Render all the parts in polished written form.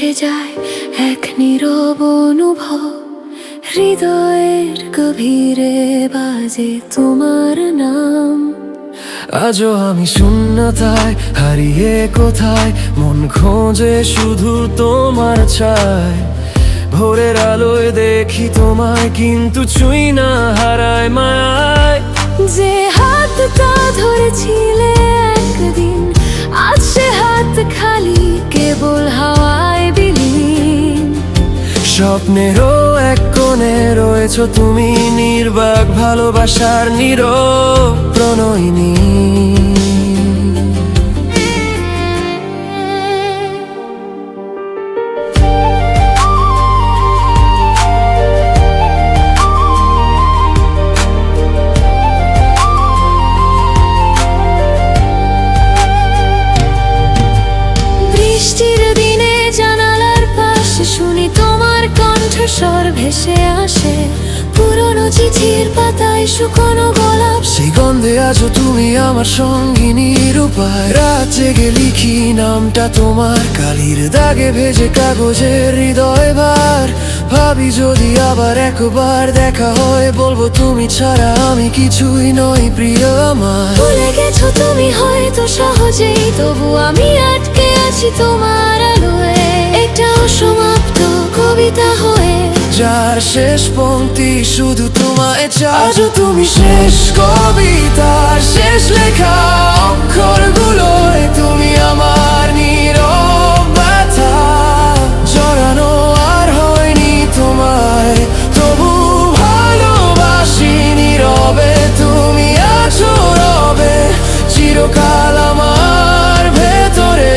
মিশে যায় এক নীরব অনুভব, হৃদয়ের গভীরে বাজে তোমার নাম। আজও আমি শূন্যতায় হারিয়ে কোথায়, মন খোঁজে শুধু তোমার ছায়। ভোরের আলোয় দেখি তোমায়, কিন্তু ছুঁই না, হারায় মায়ায়। যে হাতটা ধরেছিলে একদিন, আজ সে হাত খালি, কেবল হাওয়ায় বিলীন। স্বপ্নেরও এক কোণে রয়েছো তুমি, নির্বাক ভালোবাসার নীরব প্রণয়িনী। বৃষ্টির দিনে জানালার পাশে শুনি তোমার কণ্ঠস্বর ভেসে আসে, পুরনো চিঠির পাতায় শুকনো গোলাপ। সেই গন্ধে আজও তুমি আমার সঙ্গিনী রূপায়। রাত জেগে লিখি নামটা তোমার, কালির দাগে ভেজে কাগজের হৃদয় ভার। ভাবি যদি আবার একবার দেখা হয়, বলবো তুমি ছাড়া আমি কিছুই নই প্রিয় আমার। ভুলে গেছো তুমি হয়তো সহজেই, তবু আমি আটকে আছি তোমার আলোয়, একটা অসমাপ্ত কবিতা হয়ে, যার শেষ পংক্তি শুধু তোমায় চায়। আজও তুমি শেষ কবিতার শেষ লেখা অক্ষরগুলোয়, তুমি আমার নীরব ব্যথা। জড়ানো আর হয়নি তোমায়, তবু ভালোবাসি নীরবে। তুমি আছো রবে চিরকাল আমার ভেতরে।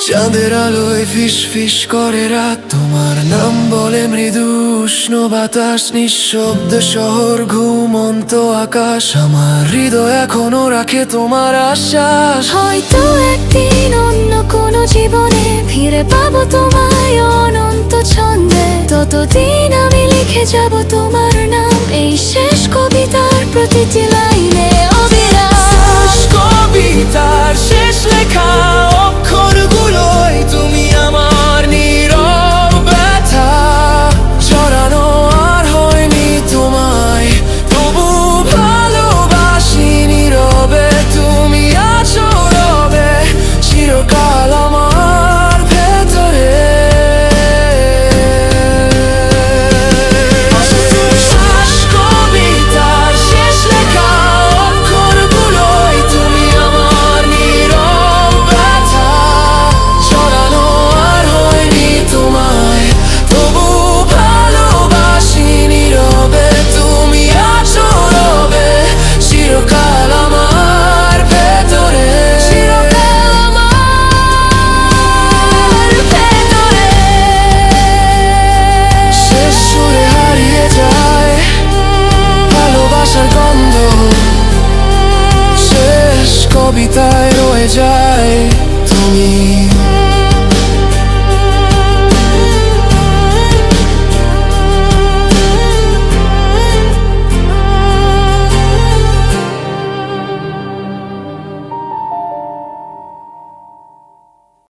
চাঁদের আলোয় ফিস ফিস করে রাত, তোমার নাম বলে মৃদু উষ্ণ বাতাস। নিঃশব্দ শহর, ঘুমন্ত আকাশ, আমার হৃদয় এখনো রাখে তোমার আশ্বাস। হয়তো একদিন অন্য কোনো জীবনে ফিরে পাবো তোমায় অনন্ত ছন্দে, ততদিন আমি লিখে যাব তোমার নাম এই শেষ কবিতার প্রতিটি লাইনে অবিরাম। কবিতার শেষ লেখা অক্ষরগুলোয়, তুমি আমার নীরব ব্যথা। জড়ানো আর হয়নি তোমায়, তবু ভালোবাসি নীরবে। তুমি আছো রবে চিরকাল আমার ভেতরে। কবিতার শেষ লেখা অক্ষরগুলোয়, তুমি আমার নীরব ব্যথা। জড়ানো আর হয়নি তোমায়, তবু ভালোবাসি নীরবে। তুমি আছো রবে চিরকাল আমার ভেতরে। চিরকাল আমার ভেতরে। শেষ সুরে হারিয়ে যায় ভালোবাসার গন্ধ, শেষ কবিতায় রয়ে যায় তুমি।